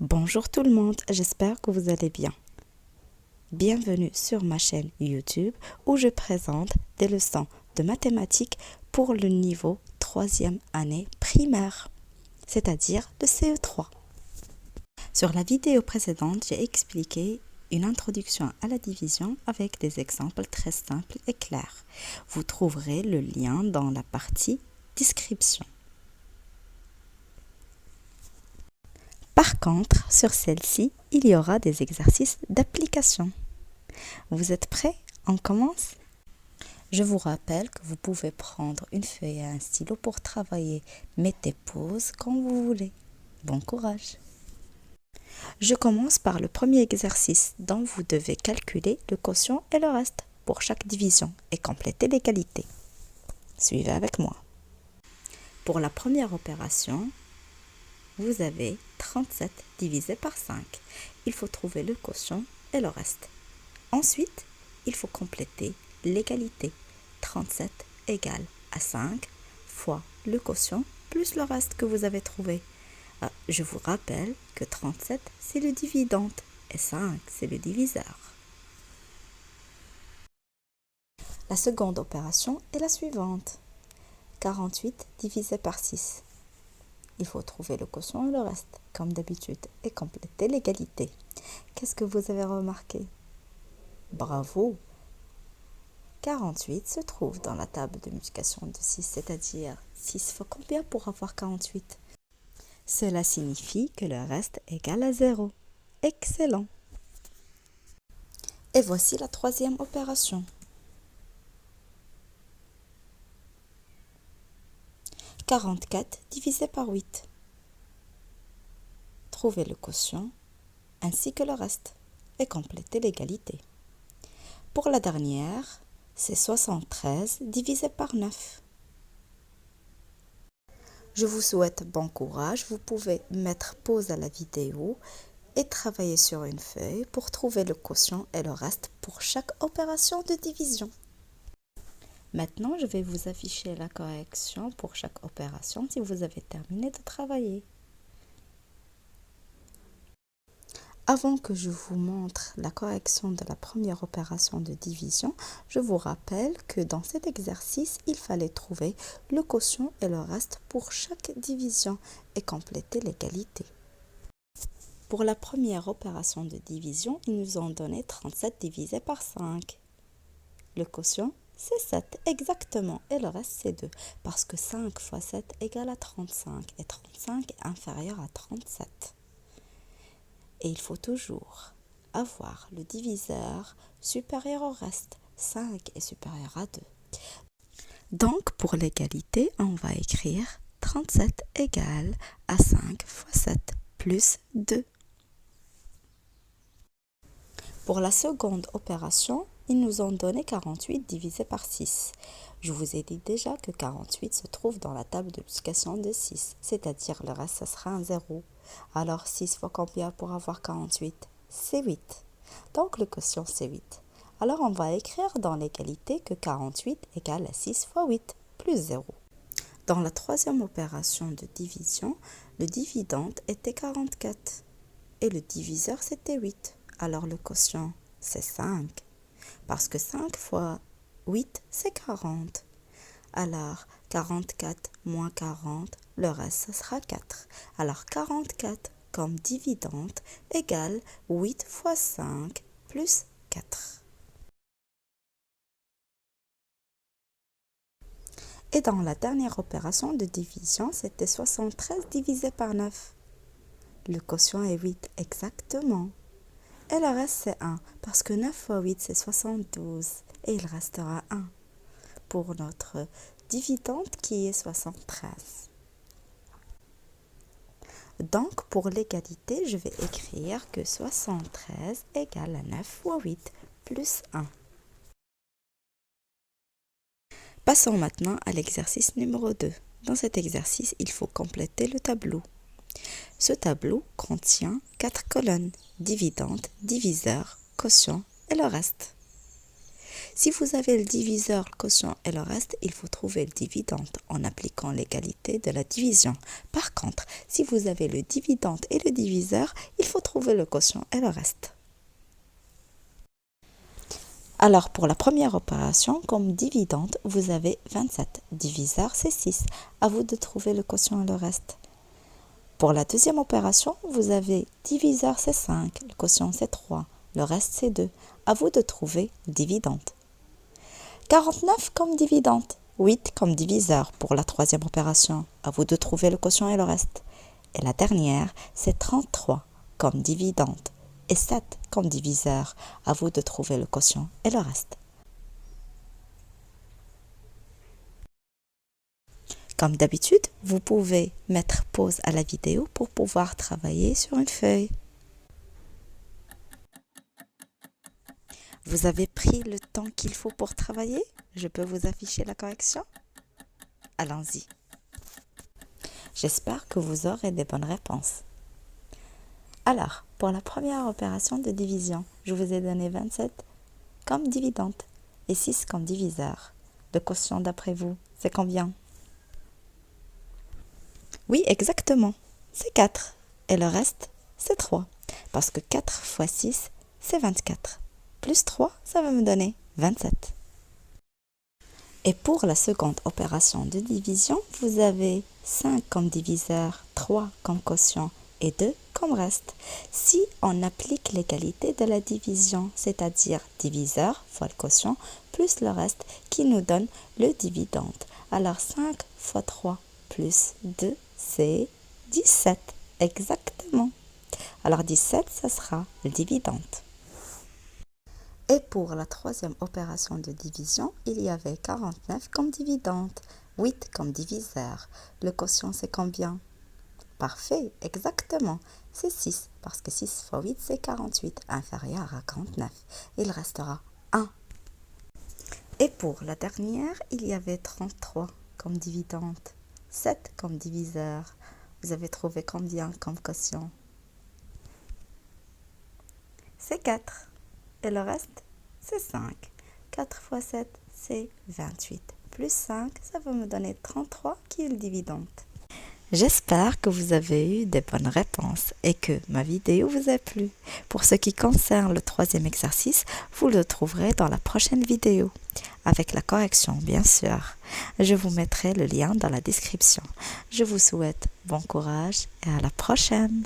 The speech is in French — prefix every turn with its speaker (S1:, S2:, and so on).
S1: Bonjour tout le monde, j'espère que vous allez bien. Bienvenue sur ma chaîne YouTube où je présente des leçons de mathématiques pour le niveau 3e année primaire, c'est-à-dire le CE3. Sur la vidéo précédente, j'ai expliqué une introduction à la division avec des exemples très simples et clairs. Vous trouverez le lien dans la partie description. Par contre, sur celle-ci, il y aura des exercices d'application. Vous êtes prêts? On commence? Je vous rappelle que vous pouvez prendre une feuille et un stylo pour travailler. Mettez pause quand vous voulez. Bon courage! Je commence par le premier exercice dont vous devez calculer le quotient et le reste pour chaque division et compléter l'égalité. Suivez avec moi. Pour la première opération, vous avez 37 divisé par 5. Il faut trouver le quotient et le reste. Ensuite, il faut compléter l'égalité. 37 égale à 5 fois le quotient plus le reste que vous avez trouvé. Je vous rappelle que 37, c'est le dividende et 5, c'est le diviseur. La seconde opération est la suivante. 48 divisé par 6. Il faut trouver le quotient et le reste, comme d'habitude, et compléter l'égalité. Qu'est-ce que vous avez remarqué? Bravo! 48 se trouve dans la table de multiplication de 6, c'est-à-dire 6 fois combien pour avoir 48? Cela signifie que le reste est égal à 0. Excellent! Et voici la troisième opération. 44 divisé par 8. Trouvez le quotient ainsi que le reste et complétez l'égalité. Pour la dernière, c'est 73 divisé par 9. Je vous souhaite bon courage. Vous pouvez mettre pause à la vidéo et travailler sur une feuille pour trouver le quotient et le reste pour chaque opération de division. Maintenant, je vais vous afficher la correction pour chaque opération si vous avez terminé de travailler. Avant que je vous montre la correction de la première opération de division, je vous rappelle que dans cet exercice, il fallait trouver le quotient et le reste pour chaque division et compléter l'égalité. Pour la première opération de division, ils nous ont donné 37 divisé par 5. Le quotient, c'est 7 exactement et le reste, c'est 2 parce que 5 fois 7 égale à 35 et 35 est inférieur à 37. Et il faut toujours avoir le diviseur supérieur au reste. 5 est supérieur à 2. Donc, pour l'égalité, on va écrire 37 égale à 5 fois 7 plus 2. Pour la seconde opération, ils nous ont donné 48 divisé par 6. Je vous ai dit déjà que 48 se trouve dans la table de multiplication de 6, c'est-à-dire le reste, ça sera un 0. Alors 6 fois combien pour avoir 48? C'est 8. Donc le quotient, c'est 8. Alors on va écrire dans l'égalité que 48 égale à 6 fois 8, plus 0. Dans la troisième opération de division, le dividende était 44 et le diviseur, c'était 8. Alors le quotient, c'est 5. Parce que 5 fois 8, c'est 40. Alors, 44 moins 40, le reste, ce sera 4. Alors, 44 comme dividende égale 8 fois 5 plus 4. Et dans la dernière opération de division, c'était 73 divisé par 9. Le quotient est 8 exactement. Et le reste, c'est 1, parce que 9 fois 8, c'est 72. Et il restera 1 pour notre dividende qui est 73. Donc, pour l'égalité, je vais écrire que 73 égale à 9 fois 8 plus 1. Passons maintenant à l'exercice numéro 2. Dans cet exercice, il faut compléter le tableau. Ce tableau contient 4 colonnes, dividende, diviseur, quotient et le reste. Si vous avez le diviseur, le quotient et le reste, il faut trouver le dividende en appliquant l'égalité de la division. Par contre, si vous avez le dividende et le diviseur, il faut trouver le quotient et le reste. Alors, pour la première opération, comme dividende, vous avez 27. Diviseur, c'est 6. À vous de trouver le quotient et le reste. Pour la deuxième opération, vous avez diviseur, c'est 5. Le quotient, c'est 3. Le reste, c'est 2. À vous de trouver le dividende. 49 comme dividende. 8 comme diviseur pour la troisième opération. À vous de trouver le quotient et le reste. Et la dernière, c'est 33 comme dividende. Et 7 comme diviseur. À vous de trouver le quotient et le reste. Comme d'habitude, vous pouvez mettre pause à la vidéo pour pouvoir travailler sur une feuille. Vous avez pris le temps qu'il faut pour travailler? Je peux vous afficher la correction? Allons-y. J'espère que vous aurez des bonnes réponses. Alors, pour la première opération de division, je vous ai donné 27 comme dividende et 6 comme diviseur. Le quotient d'après vous, c'est combien? Oui, exactement. C'est 4. Et le reste, c'est 3. Parce que 4 fois 6, c'est 24. Plus 3, ça va me donner 27. Et pour la seconde opération de division, vous avez 5 comme diviseur, 3 comme quotient et 2 comme reste. Si on applique l'égalité de la division, c'est-à-dire diviseur fois le quotient plus le reste qui nous donne le dividende. Alors 5 fois 3 plus 2, c'est 17. Exactement. Alors 17, ça sera le dividende. Et pour la troisième opération de division, il y avait 49 comme dividende, 8 comme diviseur. Le quotient, c'est combien? Parfait, exactement. C'est 6, parce que 6 fois 8, c'est 48, inférieur à 49. Il restera 1. Et pour la dernière, il y avait 33 comme dividende, 7 comme diviseur. Vous avez trouvé combien comme quotient? C'est 4. Et le reste, c'est 5. 4 fois 7, c'est 28. Plus 5, ça va me donner 33 qui est le dividende. J'espère que vous avez eu des bonnes réponses et que ma vidéo vous a plu. Pour ce qui concerne le troisième exercice, vous le trouverez dans la prochaine vidéo, avec la correction bien sûr. Je vous mettrai le lien dans la description. Je vous souhaite bon courage et à la prochaine.